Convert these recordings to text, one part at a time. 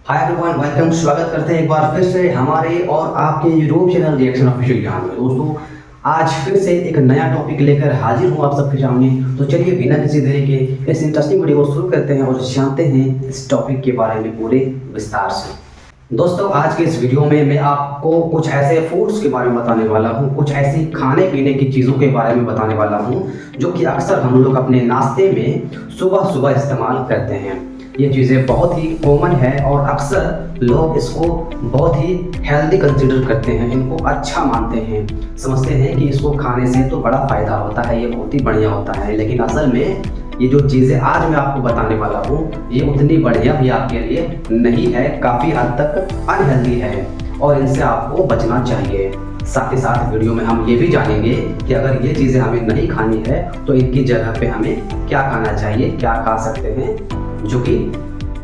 Hi everyone, welcome. स्वागत करते हैं एक बार फिर से हमारे और आपके यूट्यूब चैनल रिएक्शन ऑफिशियल ज्ञान में। दोस्तों, आज फिर से एक नया टॉपिक लेकर हाजिर हूँ आप सबके सामने। तो चलिए बिना किसी देरी के इस इंटरेस्टिंग वीडियो को शुरू करते हैं और जानते हैं इस टॉपिक के बारे में पूरे विस्तार से। दोस्तों, आज के इस वीडियो में मैं आपको कुछ ऐसे फूड्स के बारे में बताने वाला हूँ, कुछ ऐसी खाने पीने की चीज़ों के बारे में बताने वाला हूँ जो कि अक्सर हम लोग अपने नाश्ते में सुबह सुबह इस्तेमाल करते हैं। ये चीज़ें बहुत ही कॉमन है और अक्सर लोग इसको बहुत ही हेल्दी कंसीडर करते हैं, इनको अच्छा मानते हैं, समझते हैं कि इसको खाने से तो बड़ा फ़ायदा होता है, ये बहुत ही बढ़िया होता है। लेकिन असल में ये जो चीज़ें आज मैं आपको बताने वाला हूँ ये उतनी बढ़िया भी आपके लिए नहीं है, काफ़ी हद तक अनहेल्दी है और इनसे आपको बचना चाहिए। साथ ही साथ वीडियो में हम ये भी जानेंगे कि अगर ये चीज़ें हमें नहीं खानी है तो इनकी जगह पे हमें क्या खाना चाहिए, क्या खा सकते हैं जो कि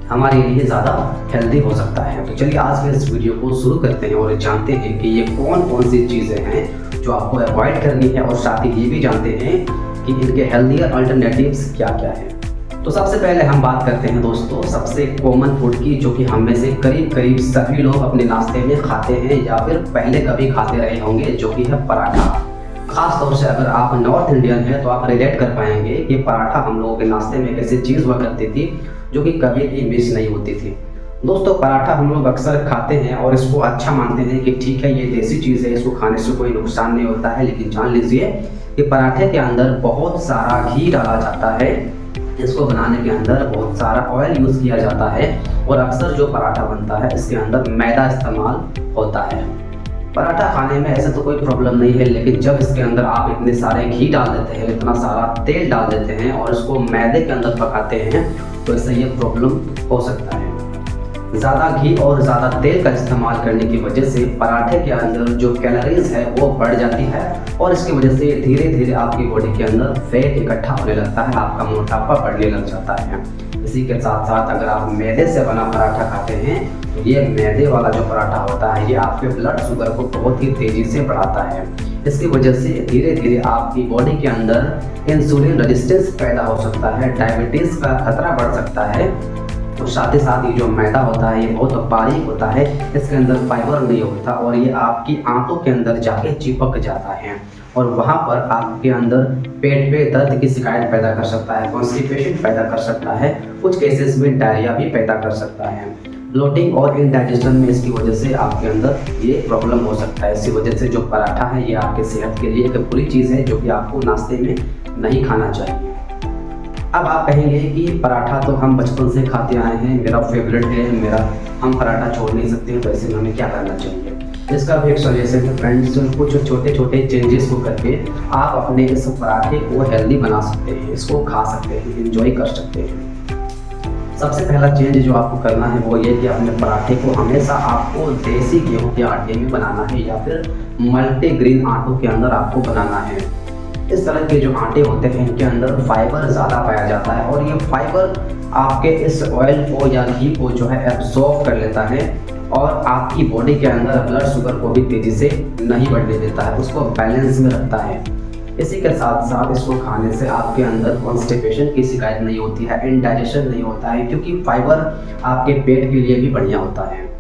हमारे लिए ज़्यादा हेल्दी हो सकता है। तो चलिए आज के इस वीडियो को शुरू करते हैं और जानते हैं कि ये कौन कौन सी चीज़ें हैं जो आपको अवॉइड करनी है और साथ ही ये भी जानते हैं कि इनके हेल्दियर अल्टरनेटिव्स क्या क्या हैं। तो सबसे पहले हम बात करते हैं दोस्तों सबसे कॉमन फूड की, जो कि हम में से करीब करीब सभी लोग अपने नाश्ते में खाते हैं या फिर पहले कभी खाते रहे होंगे, जो कि है पराठा। खास तौर से अगर आप नॉर्थ इंडियन हैं तो आप रिलेट कर पाएंगे कि पराठा हम लोगों के नाश्ते में एक ऐसी चीज़ हुआ करती थी जो कि कभी भी मिस नहीं होती थी। दोस्तों, पराठा हम लोग अक्सर खाते हैं और इसको अच्छा मानते हैं कि ठीक है ये देसी चीज़ है, इसको खाने से कोई नुकसान नहीं होता है। लेकिन जान लीजिए कि पराठे के अंदर बहुत सारा घी डाला जाता है, इसको बनाने के अंदर बहुत सारा ऑयल यूज़ किया जाता है और अक्सर जो पराठा बनता है इसके अंदर मैदा इस्तेमाल होता है। पराठा खाने में ऐसे तो कोई प्रॉब्लम नहीं है, लेकिन जब इसके अंदर आप इतने सारे घी डाल देते हैं, इतना सारा तेल डाल देते हैं और इसको मैदे के अंदर पकाते हैं तो इससे ये प्रॉब्लम हो सकता है। ज़्यादा घी और ज़्यादा तेल का इस्तेमाल करने की वजह से पराठे के अंदर जो कैलोरीज है वो बढ़ जाती है और इसकी वजह से धीरे धीरे आपकी बॉडी के अंदर फैट इकट्ठा होने लगता है, आपका मोटापा बढ़ने लग जाता है। इसी के साथ साथ अगर आप मैदे से बना पराठा खाते हैं तो ये मैदे वाला जो पराठा होता है ये आपके ब्लड शुगर को बहुत ही तेज़ी से बढ़ाता है। इसकी वजह से धीरे धीरे आपकी बॉडी के अंदर इंसुलिन रेजिस्टेंस पैदा हो सकता है, डायबिटीज़ का खतरा बढ़ सकता है। और साथ ही साथ ये जो मैदा होता है ये बहुत बारीक होता है, इसके अंदर फाइबर नहीं होता और ये आपकी आंतों के अंदर जाके चिपक जाता है और वहाँ पर आपके अंदर पेट पे दर्द की शिकायत पैदा कर सकता है, कॉन्स्टिपेशन पैदा कर सकता है, कुछ केसेस में डायरिया भी पैदा कर सकता है। ब्लोटिंग और इनडाइजेशन में इसकी वजह से आपके अंदर ये प्रॉब्लम हो सकता है। इसी वजह से जो पराठा है ये आपके सेहत के लिए एक बुरी चीज़ है जो कि आपको नाश्ते में नहीं खाना चाहिए। अब आप कहेंगे कि पराठा तो हम बचपन से खाते आए हैं, मेरा फेवरेट है, हम पराठा छोड़ नहीं सकते, तो ऐसे में हमें क्या करना चाहिए? इसका भी एक सॉल्यूशन है फ्रेंड्स। कुछ छोटे छोटे चेंजेस को करके आप अपने इस पराठे को हेल्दी बना सकते हैं, इसको खा सकते हैं, इंजॉय कर सकते हैं। सबसे पहला चेंज जो आपको करना है वो ये कि अपने पराठे को हमेशा आपको देसी गेहूं के आटे में बनाना है या फिर मल्टीग्रेन आटों के अंदर आपको बनाना है। इस तरह के जो आटे होते हैं इनके अंदर फाइबर ज़्यादा पाया जाता है और ये फाइबर आपके इस ऑयल को या घी को जो है एब्जॉर्ब कर लेता है और आपकी बॉडी के अंदर ब्लड शुगर को भी तेज़ी से नहीं बढ़ने देता है, उसको बैलेंस में रखता है। इसी के साथ साथ इसको खाने से आपके अंदर कॉन्स्टिपेशन की शिकायत नहीं होती है, इनडाइजेशन नहीं होता है, क्योंकि फाइबर आपके पेट के लिए भी बढ़िया होता है।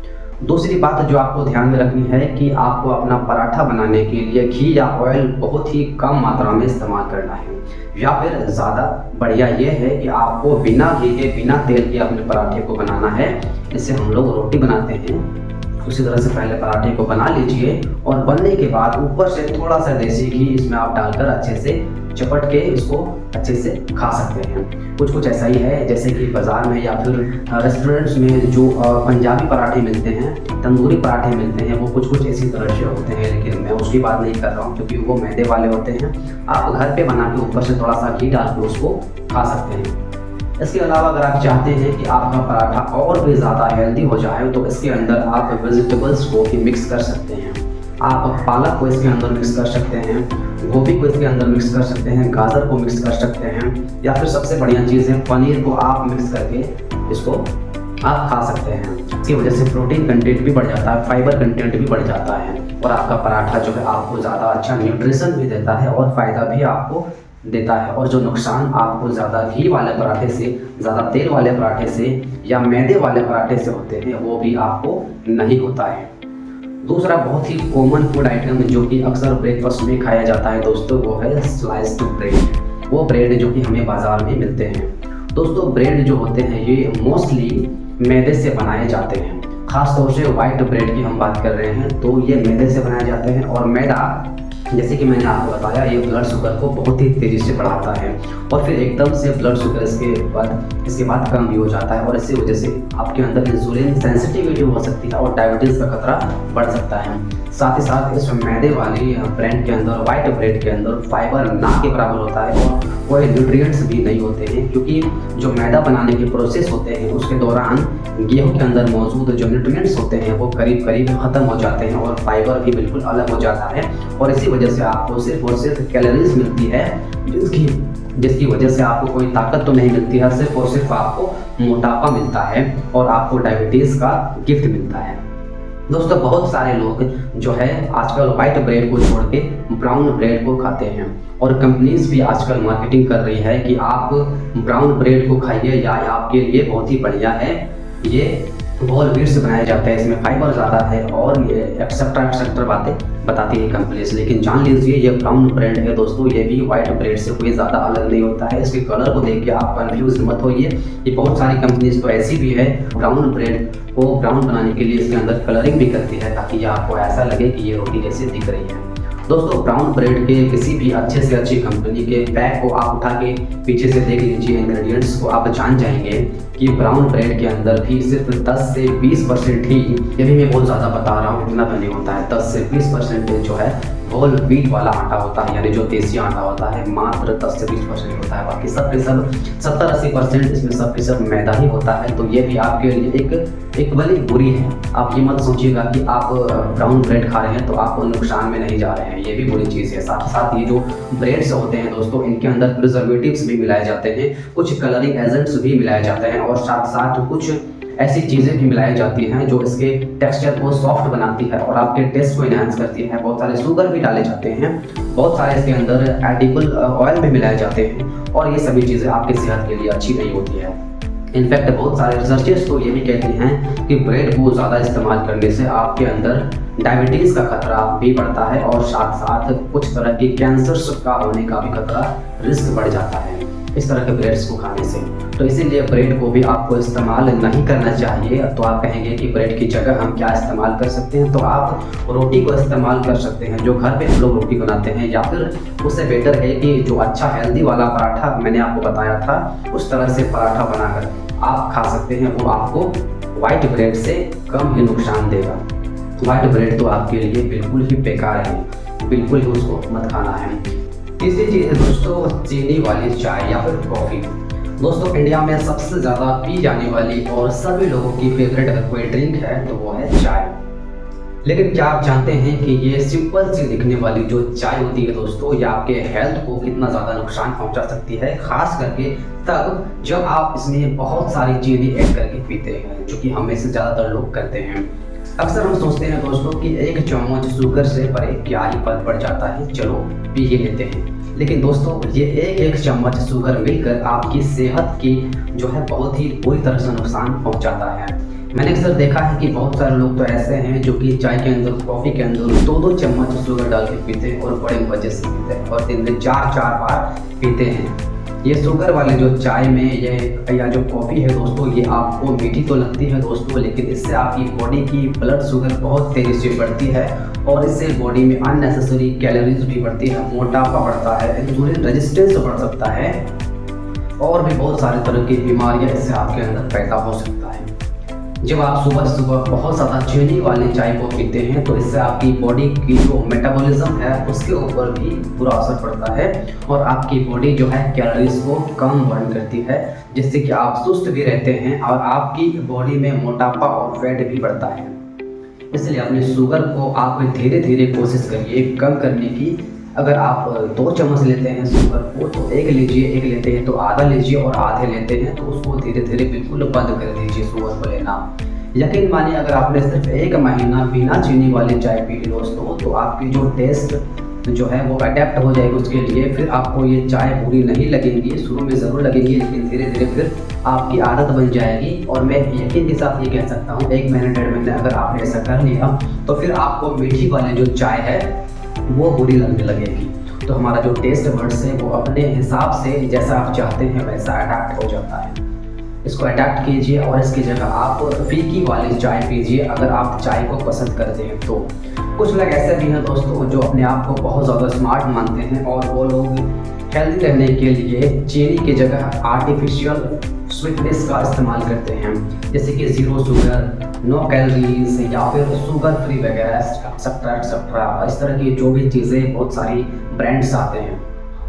दूसरी बात जो आपको ध्यान में रखनी है कि आपको अपना पराठा बनाने के लिए घी या ऑयल बहुत ही कम मात्रा में इस्तेमाल करना है, या फिर ज़्यादा बढ़िया ये है कि आपको बिना घी के बिना तेल के अपने पराठे को बनाना है। इससे हम लोग रोटी बनाते हैं उसी तरह से पहले पराठे को बना लीजिए और बनने के बाद ऊपर से थोड़ा सा देसी घी इसमें आप डालकर अच्छे से चपट के इसको अच्छे से खा सकते हैं। कुछ ऐसा ही है जैसे कि बाज़ार में या फिर रेस्टोरेंट्स में जो पंजाबी पराठे मिलते हैं, तंदूरी पराठे मिलते हैं, वो कुछ इसी तरह से होते हैं, लेकिन मैं उसकी बात नहीं कर रहा हूँ क्योंकि वो मैदे वाले होते हैं। आप घर पे बना के ऊपर से थोड़ा सा घी डाल के उसको खा सकते हैं। इसके अलावा अगर आप चाहते हैं कि आपका पराठा और भी ज़्यादा हेल्दी हो जाए तो इसके अंदर आप वेजिटेबल्स को भी मिक्स कर सकते हैं। आप पालक को इसके अंदर मिक्स कर सकते हैं, गोभी को इसके अंदर मिक्स कर सकते हैं, गाजर को मिक्स कर सकते हैं, या फिर सबसे बढ़िया चीज़ है पनीर को आप मिक्स करके इसको आप खा सकते हैं। इसकी वजह से प्रोटीन कंटेंट भी बढ़ जाता है, फाइबर कंटेंट भी बढ़ जाता है और आपका पराठा जो है आपको ज़्यादा अच्छा न्यूट्रिशन भी देता है और फ़ायदा भी आपको देता है, और जो नुकसान आपको ज़्यादा घी वाले पराठे से, ज़्यादा तेल वाले पराठे से या मैदे वाले पराठे से होते हैं वो भी आपको नहीं होता है। दूसरा बहुत ही कॉमन फूड आइटम जो कि अक्सर ब्रेकफास्ट में खाया जाता है दोस्तों, वो है स्लाइस्ड ब्रेड। वो ब्रेड जो कि हमें बाज़ार में मिलते हैं। दोस्तों ब्रेड जो होते हैं ये मोस्टली मैदे से बनाए जाते हैं। खास तौर से वाइट ब्रेड की हम बात कर रहे हैं तो ये मैदे से बनाए जाते हैं, और मैदा जैसे कि मैंने आपको बताया ये ब्लड शुगर को बहुत ही तेज़ी से बढ़ाता है, और फिर एकदम से ब्लड शुगर इसके बाद कम भी हो जाता है, और इसी वजह से आपके अंदर इंसुलिन सेंसिटिविटी हो सकती है और डायबिटीज़ का खतरा बढ़ सकता है। साथ ही साथ इस मैदे वाली ब्रेड के अंदर, वाइट ब्रेड के अंदर फाइबर ना के बराबर होता है, और कोई न्यूट्रिएंट्स भी नहीं होते हैं, क्योंकि जो मैदा बनाने के प्रोसेस होते हैं उसके दौरान गेहूं के अंदर मौजूद जो न्यूट्रिएंट्स होते हैं वो करीब करीब ख़त्म हो जाते हैं, और फाइबर भी बिल्कुल अलग हो जाता है, और इसी वजह से आपको सिर्फ और सिर्फ कैलोरीज मिलती है, जिसकी वजह से आपको कोई ताकत तो नहीं मिलती है, सिर्फ और सिर्फ आपको मोटापा मिलता है और आपको डायबिटीज़ का गिफ्ट मिलता है। दोस्तों बहुत सारे लोग जो है आजकल वाइट ब्रेड को छोड़ के ब्राउन ब्रेड को खाते हैं, और कंपनीज भी आजकल मार्केटिंग कर रही है कि आप ब्राउन ब्रेड को खाइए, या आपके लिए बहुत ही बढ़िया है, ये होल व्हीट से बनाया जाता है, इसमें फाइबर ज़्यादा है, और ये एक्सेट्रा बातें बताती है कंपनीज। लेकिन जान लीजिए ये ब्राउन ब्रेड है दोस्तों, ये भी वाइट ब्रेड से कोई ज़्यादा अलग नहीं होता है। इसके कलर को देख के आप कंफ्यूज मत होइए, ये बहुत सारी कंपनीज तो ऐसी भी है ब्राउन ब्रेड को ब्राउन बनाने के लिए इसके अंदर कलरिंग भी करती है, ताकि आपको ऐसा लगे कि ये रोटी जैसी दिख रही है। दोस्तों ब्राउन ब्रेड के किसी भी अच्छे से अच्छी कंपनी के पैक को आप उठा के पीछे से देख लीजिए, इंग्रेडिएंट्स को आप जान जाएंगे कि ब्राउन ब्रेड के अंदर भी सिर्फ 10 से 20% ही, ये भी मैं बहुत ज़्यादा बता रहा हूँ, इतना भी नहीं होता है, 10 से 20% जो है होल व्हीट वाला आटा होता है, यानी जो देसी आटा होता है, मात्र 10 से 20% होता है। बाकी सब के सब 70-80% इसमें सब के सब मैदा ही होता है। तो ये भी आपके लिए एक बड़ी बुरी है। आप ये मत सोचिएगा कि आप ब्राउन ब्रेड खा रहे हैं तो आप नुकसान में नहीं जा रहे हैं, ये भी बुरी चीज़ है। साथ साथ ये जो ब्रेड्स होते हैं दोस्तों, इनके अंदर प्रिजर्वेटिव्स भी मिलाए जाते हैं, कुछ कलरिंग एजेंट्स भी मिलाए जाते हैं, और साथ साथ कुछ ऐसी चीज़ें भी मिलाई जाती हैं जो इसके टेक्सचर को सॉफ्ट बनाती है और आपके टेस्ट को इन्हांस करती है। बहुत सारे शुगर भी डाले जाते हैं, बहुत सारे इसके अंदर एडिबल ऑयल भी मिलाए जाते हैं, और ये सभी चीज़ें आपकी सेहत के लिए अच्छी नहीं होती है। इनफैक्ट बहुत सारे रिसर्चर्स तो ये भी कहते हैं कि ब्रेड को ज़्यादा इस्तेमाल करने से आपके अंदर डायबिटीज़ का खतरा भी बढ़ता है, और साथ साथ कुछ तरह के कैंसर्स का होने का भी खतरा, रिस्क बढ़ जाता है इस तरह के ब्रेड्स को खाने से। तो इसीलिए ब्रेड को भी आपको इस्तेमाल नहीं करना चाहिए। तो आप कहेंगे कि ब्रेड की जगह हम क्या इस्तेमाल कर सकते हैं, तो आप रोटी को इस्तेमाल कर सकते हैं, जो घर पे हम लोग रोटी बनाते हैं, या फिर उससे बेटर है कि जो अच्छा हेल्दी वाला पराठा मैंने आपको बताया था उस तरह से पराठा बनाकर आप खा सकते हैं, वो आपको वाइट ब्रेड से कम ही नुकसान देगा। वाइट ब्रेड तो आपके लिए बिल्कुल ही बेकार है, बिल्कुल ही उसको मत खाना है। तीसरी चीज़ है दोस्तों चीनी वाली चाय या फिर कॉफ़ी। दोस्तों इंडिया में सबसे ज़्यादा पी जाने वाली और सभी लोगों की फेवरेट अगर कोई ड्रिंक है तो वो है चाय। लेकिन क्या आप जानते हैं कि ये सिंपल सी दिखने वाली जो चाय होती है दोस्तों, ये आपके हेल्थ को कितना ज़्यादा नुकसान पहुंचा सकती है, खास करके तब जब आप इसमें बहुत सारी चीनी ऐड करके पीते हैं, जो कि हमें से ज़्यादातर लोग करते हैं। अक्सर हम सोचते हैं दोस्तों कि एक चम्मच शुगर से परे क्या ही फर्क पड़ जाता है, चलो पी ही लेते हैं। लेकिन दोस्तों ये एक चम्मच शुगर मिलकर आपकी सेहत की जो है बहुत ही बुरी तरह से नुकसान पहुंचाता है। मैंने अक्सर देखा है कि बहुत सारे लोग तो ऐसे हैं जो कि चाय के अंदर, कॉफ़ी के अंदर 2-2 चम्मच शुगर डाल के पीते हैं, और बड़े मजे से पीते हैं, और दिन में 4-4 बार पीते हैं। ये शुगर वाले जो चाय में ये या जो कॉफ़ी है दोस्तों, ये आपको मीठी तो लगती है दोस्तों, लेकिन इससे आपकी बॉडी की ब्लड शुगर बहुत तेज़ी से बढ़ती है, और इससे बॉडी में अननेसेसरी कैलोरीज भी बढ़ती है, मोटापा बढ़ता है, इंसुलिन रेजिस्टेंस बढ़ सकता है, और भी बहुत सारे तरह की बीमारियां इससे आपके अंदर पैदा हो सकता है। जब आप सुबह सुबह बहुत ज़्यादा चीनी वाली चाय को पीते हैं तो इससे आपकी बॉडी की जो मेटाबॉलिज्म है उसके ऊपर भी बुरा असर पड़ता है, और आपकी बॉडी जो है कैलोरीज को कम बर्न करती है, जिससे कि आप सुस्त भी रहते हैं, और आपकी बॉडी में मोटापा और फैट भी बढ़ता है। इसलिए अपने शुगर को आप धीरे धीरे कोशिश करिए कम करने की। अगर आप 2 चम्मच लेते हैं शुगर को तो 1 लीजिए, 1 लेते हैं तो आधा लीजिए, और आधे लेते हैं तो उसको धीरे धीरे बिल्कुल बंद कर दीजिए शुगर को लेना। यकीन मानिए अगर आपने सिर्फ 1 महीना बिना चीनी वाली चाय पी ली दोस्तों, तो आपकी जो टेस्ट जो है वो अडेप्ट हो जाएगी उसके लिए, फिर आपको ये चाय बुरी नहीं लगेगी। शुरू में ज़रूर लगेगी, लेकिन धीरे धीरे फिर आपकी आदत बन जाएगी। और मैं यकीन के साथ ये कह सकता हूँ 1 महीने 1.5 महीने अगर आपने ऐसा कर लिया तो फिर आपको मीठी वाली जो चाय है वो बुरी लगने लगेगी। तो हमारा जो टेस्ट बड्स है वो अपने हिसाब से जैसा आप चाहते हैं वैसा अडेप्ट हो जाता है। इसको अडेप्ट कीजिए और इसकी जगह आप फीकी वाली चाय पीजिए अगर आप चाय को पसंद करते हैं तो। कुछ लोग ऐसे भी हैं दोस्तों जो अपने आप को बहुत ज़्यादा स्मार्ट मानते हैं और वो लोग हेल्दी रहने के लिए चीनी की जगह आर्टिफिशियल स्वीटनेस का इस्तेमाल करते हैं, जैसे कि 0 शुगर, नो कैलोरीज या फिर शुगर फ्री वगैरह एक्सेट्रा एक्सेट्रा। इस तरह की जो भी चीज़ें बहुत सारी ब्रांड्स आते हैं,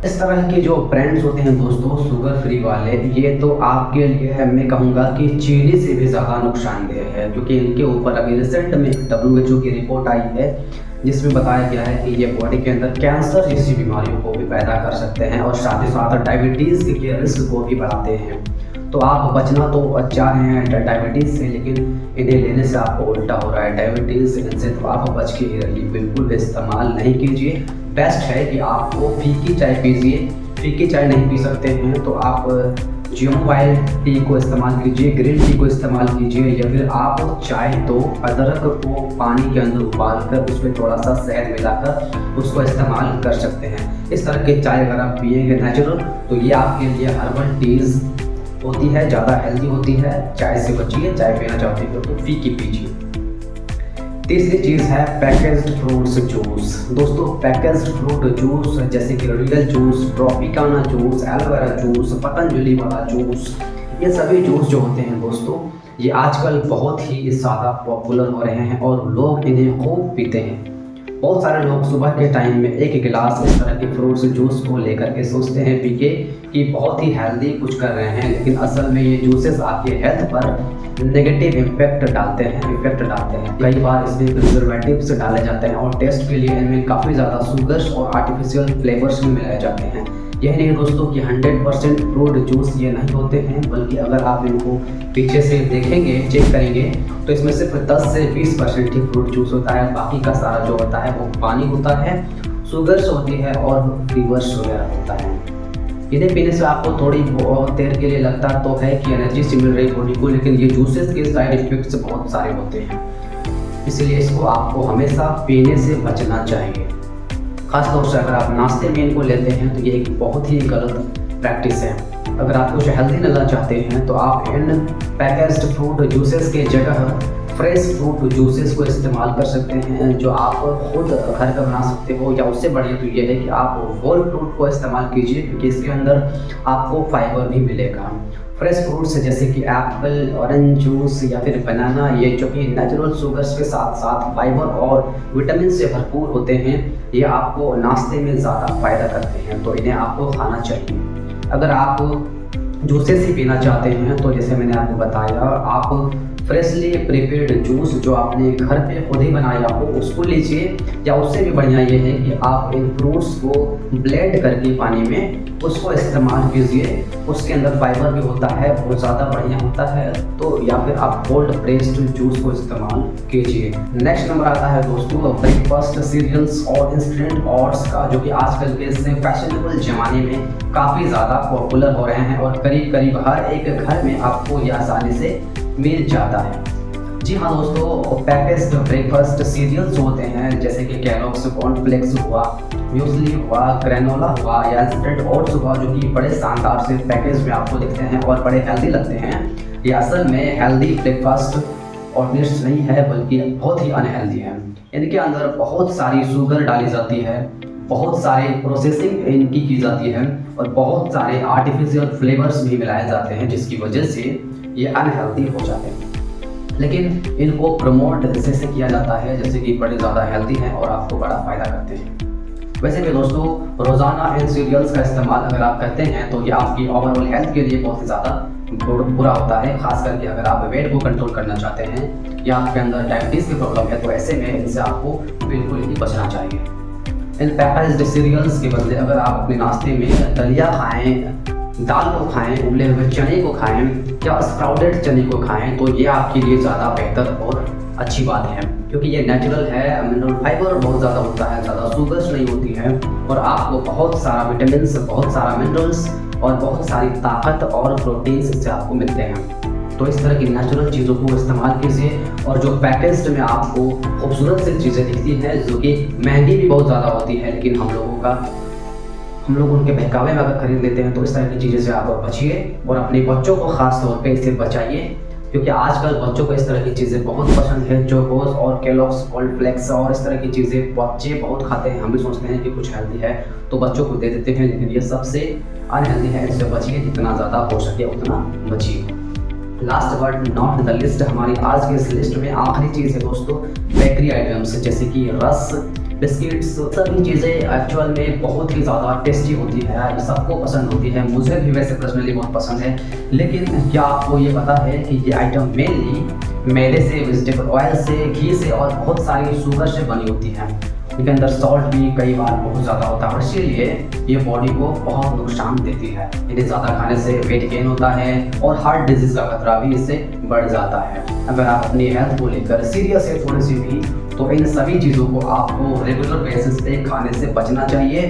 इस तरह के जो ब्रांड्स होते हैं दोस्तों शुगर फ्री वाले, ये तो आपके लिए मैं कहूँगा कि चीनी से भी ज़्यादा नुकसानदेह है, क्योंकि इनके ऊपर अभी रिसेंट में WHO की रिपोर्ट आई है जिसमें बताया गया है कि ये बॉडी के अंदर कैंसर जैसी बीमारियों को भी पैदा कर सकते हैं और साथ ही साथ डायबिटीज़ के रिस्क को भी बढ़ाते हैं। तो आप बचना तो अच्छा है डायबिटीज़ से, लेकिन इन्हें लेने से आपको उल्टा हो रहा है डायबिटीज़। इनसे तो आप बच के ही रहिए, बिल्कुल भी इस्तेमाल नहीं कीजिए। बेस्ट है कि आपको फीकी चाय पीजिए। फीकी चाय नहीं पी सकते हैं तो आप जैमोमाइल टी को इस्तेमाल कीजिए, ग्रीन टी को इस्तेमाल कीजिए, या फिर आप चाय तो अदरक को पानी के अंदर उबाल कर उसमें थोड़ा सा शहद मिलाकर उसको इस्तेमाल कर सकते हैं। इस तरह के चाय अगर आप पिएंगे नेचुरल तो ये आपके लिए हर्बल टीज़ होती है, ज़्यादा हेल्दी होती है। चाय से बचिए, चाय पीना चाहते हो तो फीकी पीजिए। तीसरी चीज़ है पैकेज्ड फ्रूट्स जूस। दोस्तों पैकेज्ड फ्रूट जूस जैसे कि real juice, Tropicana juice, aloe vera juice, Patanjali वाला जूस, ये सभी जूस जो होते हैं दोस्तों ये आजकल बहुत ही ज़्यादा पॉपुलर हो रहे हैं और लोग इन्हें खूब पीते हैं। बहुत सारे लोग सुबह के टाइम में एक गिलास इस तरह के फ्रूट्स जूस को लेकर के सोचते हैं पी के कि बहुत ही हेल्दी कुछ कर रहे हैं, लेकिन असल में ये जूसेस आपके हेल्थ पर नेगेटिव इम्पैक्ट डालते हैं। कई बार इसमें प्रिजर्वेटिव्स डाले जाते हैं और टेस्ट के लिए इनमें काफ़ी ज़्यादा शुगर्स और आर्टिफिशियल फ्लेवर्स भी मिलाए जाते हैं। यह नहीं दोस्तों कि 100% फ्रूट जूस ये नहीं होते हैं, बल्कि अगर आप इनको पीछे से देखेंगे, चेक करेंगे तो इसमें सिर्फ 10 से 20% ही फ्रूट जूस होता है। बाकी का सारा जो होता है वो पानी होता है, शुगर्स होती है और फ्लेवर्स वगैरह होता है। इन्हें पीने से आपको थोड़ी बहुत देर के लिए लगता तो है कि एनर्जी सी मिल रही बॉडी को, लेकिन ये जूसेस के साइड इफेक्ट्स बहुत सारे होते हैं, इसलिए इसको आपको हमेशा पीने से बचना चाहिए। खासतौर से अगर आप नाश्ते में इनको लेते हैं तो ये एक बहुत ही गलत प्रैक्टिस है। अगर आप कुछ हेल्दी लेना चाहते हैं तो आप इन पैकेज्ड फ्रूट जूसेस के जगह फ्रेश फ्रूट जूसेस को इस्तेमाल कर सकते हैं, जो आप खुद घर पर बना सकते हो। या उससे बढ़िया तो ये है कि आप होल फ्रूट को इस्तेमाल कीजिए, क्योंकि इसके अंदर आपको फाइबर भी मिलेगा। फ्रेश फ्रूट्स जैसे कि एप्पल, ऑरेंज जूस या फिर बनाना, ये जो कि नेचुरल शुगर्स के साथ साथ फाइबर और विटामिन से भरपूर होते हैं, ये आपको नाश्ते में ज़्यादा फ़ायदा करते हैं, तो इन्हें आपको खाना चाहिए। अगर आप जूसेस ही पीना चाहते हैं तो जैसे मैंने आपको बताया, आप फ्रेशली प्रिपेयर्ड जूस जो आपने घर पे खुद ही बनाया हो उसको लीजिए, या उससे भी बढ़िया ये है कि आप इन फ्रूट्स को ब्लेंड करके पानी में उसको इस्तेमाल कीजिए। उसके अंदर फाइबर भी होता है, बहुत ज़्यादा बढ़िया होता है। तो या फिर आप कोल्ड प्रेस्ड जूस को इस्तेमाल कीजिए। नेक्स्ट नंबर आता है दोस्तों ब्रेकफास्ट सीरियल्स और इंस्टेंट ओट्स का, जो कि आजकल के इस फैशनेबल ज़माने में काफ़ी ज़्यादा पॉपुलर हो रहे हैं और करीब करीब हर एक घर में आपको यह आसानी से मिल जाता है। जी हाँ दोस्तों, पैकेज्ड ब्रेकफास्ट सीरियल्स होते हैं जैसे कि कैलॉग्स कॉर्नफ्लेक्स हुआ, म्यूसली हुआ, ग्रेनोला हुआ या इंस्टेंट ओट्स हुआ, जो कि बड़े शानदार से पैकेज में आपको दिखते हैं और बड़े हेल्दी लगते हैं। ये असल में हेल्दी ब्रेकफास्ट ऑर्गेनिक्स नहीं है, बल्कि बहुत ही अनहेल्दी है। इनके अंदर बहुत सारी शुगर डाली जाती है, बहुत सारे प्रोसेसिंग इनकी की जाती है और बहुत सारे आर्टिफिशियल फ्लेवर्स भी मिलाए जाते हैं, जिसकी वजह से ये अनहेल्दी हो जाते हैं। लेकिन इनको प्रमोट ऐसे किया जाता है जैसे कि बड़े ज़्यादा हेल्दी हैं और आपको बड़ा फ़ायदा करते हैं। वैसे भी दोस्तों, रोज़ाना इन सीरियल्स का इस्तेमाल अगर आप करते हैं तो ये आपकी ओवरऑल हेल्थ के लिए बहुत ही ज़्यादा बुरा होता है। खास करके अगर आप वेट को कंट्रोल करना चाहते हैं या आपके अंदर डायबिटीज़ की प्रॉब्लम है, तो ऐसे में इनसे आपको बिल्कुल ही बचना चाहिए। इन पैकेज्ड सीरियल्स के बदले अगर आप अपने नाश्ते में दलिया खाएँ, दाल को खाएं, उबले हुए चने को खाएं या स्प्राउटेड चने को खाएं तो ये आपके लिए ज़्यादा बेहतर और अच्छी बात है, क्योंकि ये नेचुरल है। मिनरल फाइबर बहुत ज़्यादा होता है, ज़्यादा शुगर्स नहीं होती है और आपको बहुत सारा विटामिन्स, बहुत सारा मिनरल्स और बहुत सारी ताकत और प्रोटीन्स इससे आपको मिलते हैं। तो इस तरह की नेचुरल चीज़ों को इस्तेमाल कीजिए। और जो पैकेज्ड में आपको खूबसूरत सी चीज़ें दिखती हैं जो कि महंगी भी बहुत ज़्यादा होती है, लेकिन हम लोग उनके बहकावे में अगर खरीद लेते हैं, तो इस तरह की चीज़ें से आप बचिए और अपने बच्चों को ख़ास तौर पे इससे बचाइए, क्योंकि आजकल बच्चों को इस तरह की चीज़ें बहुत पसंद है। चोकोस और केलॉग्स, कॉर्नफ्लेक्स और इस तरह की चीज़ें बच्चे बहुत खाते हैं। हम भी सोचते हैं कि कुछ हेल्दी है तो बच्चों को दे देते हैं, लेकिन ये सबसे अनहेल्दी है। इससे बचिए, जितना ज़्यादा हो सके उतना बचिए। Last but not the list, हमारी आज के इस लिस्ट में आखिरी चीज़ है दोस्तों, बेकरी आइटम्स जैसे कि रस, बिस्किट्स। सभी चीज़ें एक्चुअल में बहुत ही ज़्यादा टेस्टी होती है, सबको पसंद होती है, मुझे भी वैसे पर्सनली बहुत पसंद है। लेकिन क्या आपको ये पता है कि ये आइटम मेनली मैदे से, वेजिटेबल ऑयल से, घी से और बहुत सारी शुगर से बनी होती है। इनके अंदर सॉल्ट भी कई बार बहुत ज़्यादा होता है और इसीलिए ये बॉडी को बहुत नुकसान देती है। इन्हें ज़्यादा खाने से वेट गेन होता है और हार्ट डिजीज़ का खतरा भी इससे बढ़ जाता है। अगर आप अपनी हेल्थ को लेकर सीरियस है थोड़ी सी भी, तो इन सभी चीज़ों को आपको रेगुलर बेसिस पे खाने से बचना चाहिए।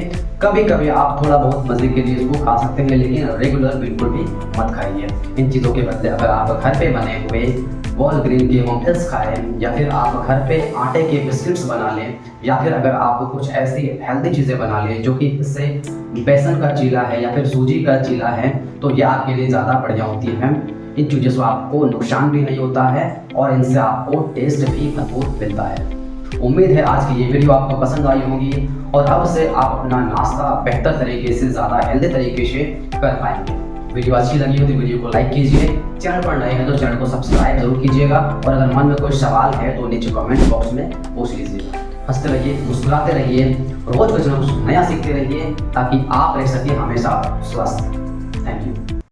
कभी कभी आप थोड़ा बहुत मज़े के लिए इसको खा सकते हैं, लेकिन रेगुलर बिल्कुल भी मत खाइए। इन चीज़ों के बदले अगर आप घर पे बने हुए वॉल ग्रीन के मफिन्स खाएं, या फिर आप घर पे आटे के बिस्किट्स बना लें, या फिर अगर आप कुछ ऐसी हेल्दी चीज़ें बना लें जो कि इससे बेसन का चीला है या फिर सूजी का चीला है, तो ये आपके लिए ज़्यादा बढ़िया होती है। इन चीज़ों से आपको नुकसान भी नहीं होता है और इनसे आपको टेस्ट भी भरपूर मिलता है। उम्मीद है आज की ये वीडियो आपको पसंद आई होगी और अब से आप अपना नाश्ता बेहतर तरीके से, ज़्यादा हेल्दी तरीके से कर पाएंगे। वीडियो अच्छी लगी हो तो वीडियो को लाइक कीजिए, चैनल पर नए हैं तो चैनल को सब्सक्राइब जरूर कीजिएगा और अगर मन में कोई सवाल है तो नीचे कमेंट बॉक्स में पूछ लीजिएगा। हंसते रहिए, मुस्कुराते रहिए, रोज कुछ ना कुछ नया सीखते रहिए ताकि आप रह सके हमेशा स्वस्थ। Thank you.